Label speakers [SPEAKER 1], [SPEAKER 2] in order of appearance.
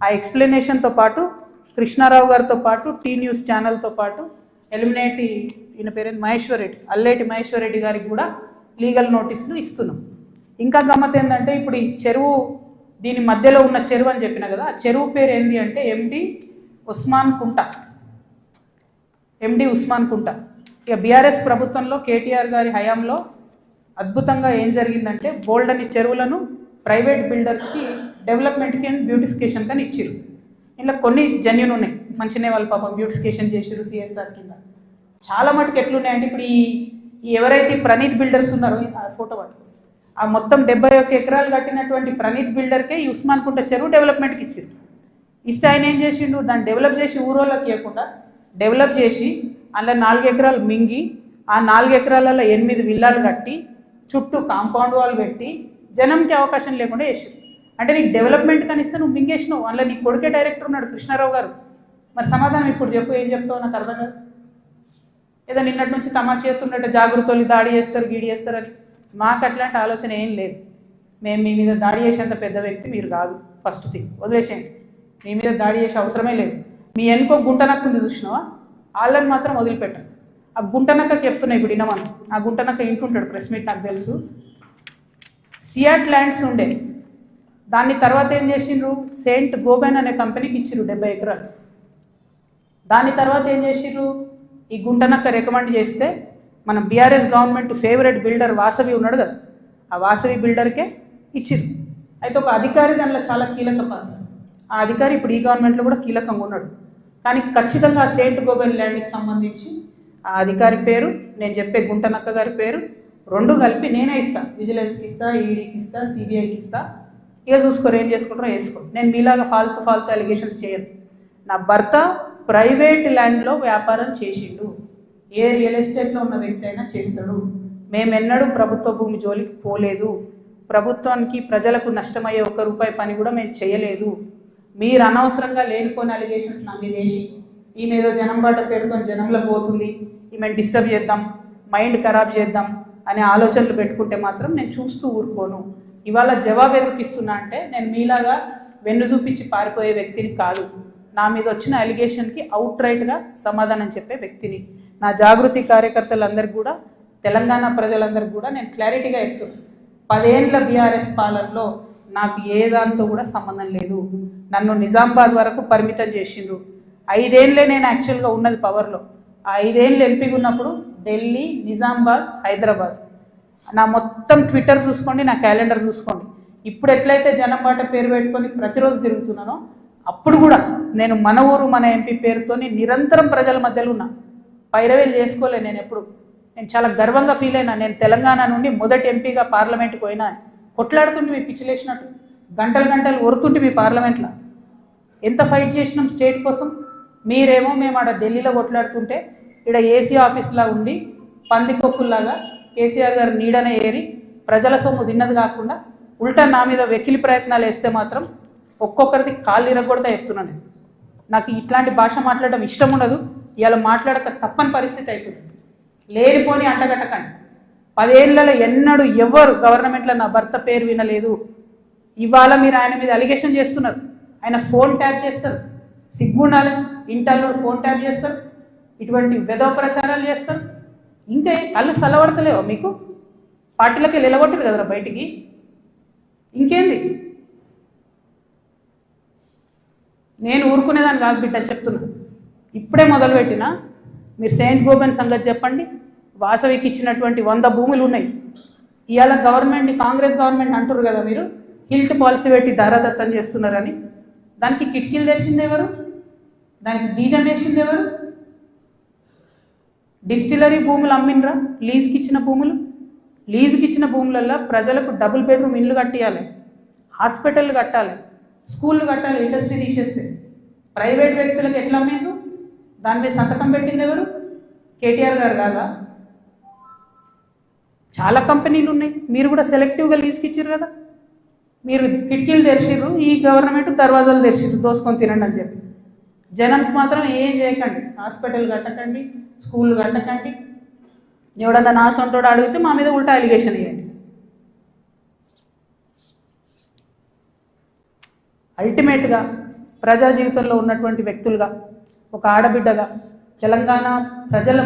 [SPEAKER 1] ఆ ఎక్స్ప్లెనేషన్తో పాటు కృష్ణారావు గారితో పాటు టీ న్యూస్ ఛానల్తో పాటు ఎలిమినేటి ఈయన పేరు మహేశ్వర్ రెడ్డి, అల్లేటి మహేశ్వర్ రెడ్డి గారికి కూడా లీగల్ నోటీసులు ఇస్తున్నాం. ఇంకా గమ్మత్ ఏంటంటే ఇప్పుడు ఈ చెరువు, దీని మధ్యలో ఉన్న చెరువు అని చెప్పిన కదా, ఆ చెరువు పేరు ఏంటి అంటే ఎండి ఉస్మాన్ కుంట. ఎండి ఉస్మాన్ కుంట. ఇక బీఆర్ఎస్ ప్రభుత్వంలో కేటీఆర్ గారి హయాంలో అద్భుతంగా ఏం జరిగిందంటే బోల్డని చెరువులను ప్రైవేట్ బిల్డర్స్కి డెవలప్మెంట్కి అండ్ బ్యూటిఫికేషన్ కానీ ఇచ్చారు. ఇలా కొన్ని జెన్యూన్ ఉన్నాయి, మంచినే వాళ్ళు పాపం బ్యూటిఫికేషన్ చేసారు సిఎస్ఆర్ కింద. చాలా మటుకు ఎట్లున్నాయంటే ఇప్పుడు ఈ ఎవరైతే ప్రణీత్ బిల్డర్స్ ఉన్నారో, ఆ ఫోటో పట్టుకో, ఆ మొత్తం 71 ఎకరాలు కట్టినటువంటి ప్రణీత్ బిల్డర్కే ఈ ఉస్మాన్ కుంట చెరువు డెవలప్మెంట్కి ఇచ్చారు. ఇస్తే ఆయన ఏం చేసిండు, దాన్ని డెవలప్ చేసి ఊరోళ్ళకి ఇవ్వకుండా డెవలప్ చేసి అందులో 4 ఎకరాలు మింగి ఆ 4 ఎకరాలలో 8 విల్లాలు కట్టి చుట్టూ కాంపౌండ్ వాల్ పెట్టి జనంకి అవకాశం లేకుండా చేసారు. అంటే నీకు డెవలప్మెంట్ కనిస్తే నువ్వు మింగేసినావు. అందులో నీ కొడుకే డైరెక్టర్ ఉన్నాడు కృష్ణారావు గారు. మరి సమాధానం ఇప్పుడు చెప్పు, ఏం చెప్తావు నాకు అర్థం కాదు. ఏదో నిన్నటి నుంచి తమాషా చేస్తున్నట్టు జాగృతలు దాడి చేస్తారు గీడి చేస్తారని. మాకు అట్లాంటి ఆలోచన ఏం లేదు. మేము మీ మీద దాడి చేసేంత పెద్ద వ్యక్తి మీరు కాదు. ఫస్ట్ థింగ్ వదిలేసేయండి, మీ మీద దాడి చేసే అవసరమే లేదు. మీ ఎన్కో గుంటనక్క ఉంది చూసినావా, వాళ్ళని మాత్రం వదిలిపెట్టాను. ఆ గుంటనక్కకి చెప్తున్నాయి ఇప్పుడు ఇనమని. ఆ గుంటనక్క ఇంటుంటాడు, ప్రెస్ మీట్ నాకు తెలుసు. సియాట్ ల్యాండ్స్ ఉండే, దాన్ని తర్వాత ఏం చేసిండ్రు, సెయింట్ గోబెన్ అనే కంపెనీకి ఇచ్చిర్రు 70 ఎకరాలు. దాని తర్వాత ఏం చేసిర్రు, ఈ గుంటనక్క రికమెండ్ చేస్తే మన BRS government favourite builder Vasavi ఉన్నాడు కదా, ఆ వాసవి బిల్డర్కే ఇచ్చిర్రు. అయితే ఒక అధికారి దానిలో చాలా కీలక పాత్ర. ఆ అధికారి ఇప్పుడు ఈ గవర్నమెంట్లో కూడా కీలకంగా ఉన్నాడు. కానీ ఖచ్చితంగా ఆ సెయింట్ గోబెన్ ల్యాండ్కి సంబంధించి ఆ అధికారి పేరు, నేను చెప్పే గుంటనక్క గారి పేరు రెండు కలిపి నేనే ఇస్తా. విజిలెన్స్కి ఇస్తా, ఈడీకి ఇస్తా, సిబిఐకి ఇస్తా. ఇక చూసుకోరు, ఏం చేసుకుంటారో వేసుకో. నేను మీలాగా ఫాల్తు అలిగేషన్స్ చేయను. నా భర్త ప్రైవేట్ ల్యాండ్లో వ్యాపారం చేసిండు. ఏ రియల్ ఎస్టేట్లో ఉన్న వ్యక్తి అయినా చేస్తాడు. మేమెన్నడూ ప్రభుత్వ భూమి జోలికి పోలేదు. ప్రభుత్వానికి ప్రజలకు నష్టమయ్యే ₹1 పని కూడా మేము చేయలేదు. మీరు అనవసరంగా లేనిపోయిన అలిగేషన్స్ నా మీద వేసి ఈమె ఏదో జనం బాట పేరుతో జనంలో పోతుంది, ఈమెను డిస్టర్బ్ చేద్దాం, మైండ్ ఖరాబ్ చేద్దాం అనే ఆలోచనలు పెట్టుకుంటే మాత్రం నేను చూస్తూ ఊరుకోను. ఇవాళ జవాబు ఎందుకు ఇస్తున్నా అంటే నేను మీలాగా వెన్ను చూపించి పారిపోయే వ్యక్తిని కాదు. నా మీద వచ్చిన అలిగేషన్కి అవుట్ రైట్గా సమాధానం చెప్పే వ్యక్తిని. నా జాగృతి కార్యకర్తలందరికీ కూడా, తెలంగాణ ప్రజలందరికీ కూడా నేను క్లారిటీగా చెప్తున్నాను. 10 ఏళ్ళ బీఆర్ఎస్ పాలనలో నాకు ఏ దాంతో కూడా సంబంధం లేదు. నన్ను నిజామాబాద్ వరకు పరిమితం చేసిండ్రు. 5 ఏళ్ళే నేను యాక్చువల్గా ఉన్నది పవర్లో. ఆ 5 ఏళ్ళు ఎంపీగా ఉన్నప్పుడు ఢిల్లీ, నిజామాబాద్, హైదరాబాద్. నా మొత్తం ట్విట్టర్ చూసుకోండి, నా క్యాలెండర్ చూసుకోండి. ఇప్పుడు ఎట్లయితే జనం బాట పేరు పెట్టుకొని ప్రతిరోజు తిరుగుతున్నానో అప్పుడు కూడా నేను మన ఊరు మన ఎంపీ పేరుతో నిరంతరం ప్రజల మధ్యలో ఉన్నా. పైరవేలు చేసుకోలే నేను ఎప్పుడు. నేను చాలా గర్వంగా ఫీల్ అయినా. నేను తెలంగాణ నుండి మొదటి ఎంపీగా పార్లమెంట్కి పోయినా. కొట్లాడుతుంటే మీ పిచ్చిలేసినట్టు గంటలు ఒరుతుంటే మీ పార్లమెంట్లో ఎంత ఫైట్ చేసినాం స్టేట్ కోసం. మీరేమో మేము ఆడ ఢిల్లీలో కొట్లాడుతుంటే ఇక్కడ ఏసీ ఆఫీస్లా ఉండి పందికొక్కుల్లాగా కేసీఆర్ గారు నీడనే ఏరి ప్రజల సొమ్ము తిన్నది కాకుండా ఉల్టా నా మీద వెకిలి ప్రయత్నాలు వేస్తే మాత్రం ఒక్కొక్కరిది కాళ్ళు ఇరగొడతా చెప్తున్నాను. నాకు ఇట్లాంటి భాష మాట్లాడడం ఇష్టం ఉండదు. ఇలా మాట్లాడక తప్పని పరిస్థితి అవుతుంది. లేనిపోని అంటగట్టకండి. 10 ఏళ్లలో ఎన్నడూ ఎవరు గవర్నమెంట్లో నా భర్త పేరు వినలేదు. ఇవాళ మీరు ఆయన మీద అలిగేషన్ చేస్తున్నారు. ఆయన ఫోన్ ట్యాప్ చేస్తారు, సిగ్గుండాలి. ఇంటర్లో ఫోన్ ట్యాప్ చేస్తారు, ఇటువంటి వెధవ ప్రచారాలు చేస్తారు. ఇంకా కళ్ళు చల్లబడతలేవా మీకు? పార్టీలకి నిలబొట్టారు కదరా బయటికి. ఇంకేంది? నేను ఊరుకునేదాన్ని కాదు బిడ్డ, చెప్తున్నా. ఇప్పుడే మొదలుపెట్టినా. మీరు సెయింట్ గోబెన్ సంగతి చెప్పండి. వాసవికి ఇచ్చినటువంటి 100 భూములు ఉన్నాయి. ఇవాళ గవర్నమెంట్ని, కాంగ్రెస్ గవర్నమెంట్ అంటారు కదా మీరు, హిల్ట్ పాలసీ పెట్టి దారాదత్తం చేస్తున్నారని. దానికి కిటికీలు తెరిచింది ఎవరు? దానికి బీజం వేసింది ఎవరు? డిస్టిలరీ భూములు అమ్మినరా? లీజుకి ఇచ్చిన భూములు. లీజుకి ఇచ్చిన భూములల్లో ప్రజలకు డబుల్ బెడ్రూమ్ ఇల్లు కట్టియాలి, హాస్పిటల్ కట్టాలి, స్కూళ్ళు కట్టాలి. ఇండస్ట్రీ తీసేస్తే ప్రైవేట్ వ్యక్తులకు ఎట్లా అమ్మేందు? దాని మీద సంతకం పెట్టింది ఎవరు? కేటీఆర్ గారు కాదా? చాలా కంపెనీలు ఉన్నాయి. మీరు కూడా సెలెక్టివ్గా లీజుకి ఇచ్చారు కదా. మీరు కిటికీలు తెరిచిర్రు, ఈ గవర్నమెంట్ దర్వాజాలు తెరిచిర్రు దోసుకొని తినండి అని చెప్పి. జనంకి మాత్రం ఏం చేయకండి. హాస్పిటల్ కట్టకండి, స్కూల్ కట్టకండి. ఎవడన్నా నా సొంతోడు అడిగితే మా మీద ఉల్టా అలిగేషన్ ఇవ్వండి. అల్టిమేట్గా ప్రజా జీవితంలో ఉన్నటువంటి వ్యక్తులుగా, ఒక ఆడబిడ్డగా తెలంగాణ ప్రజల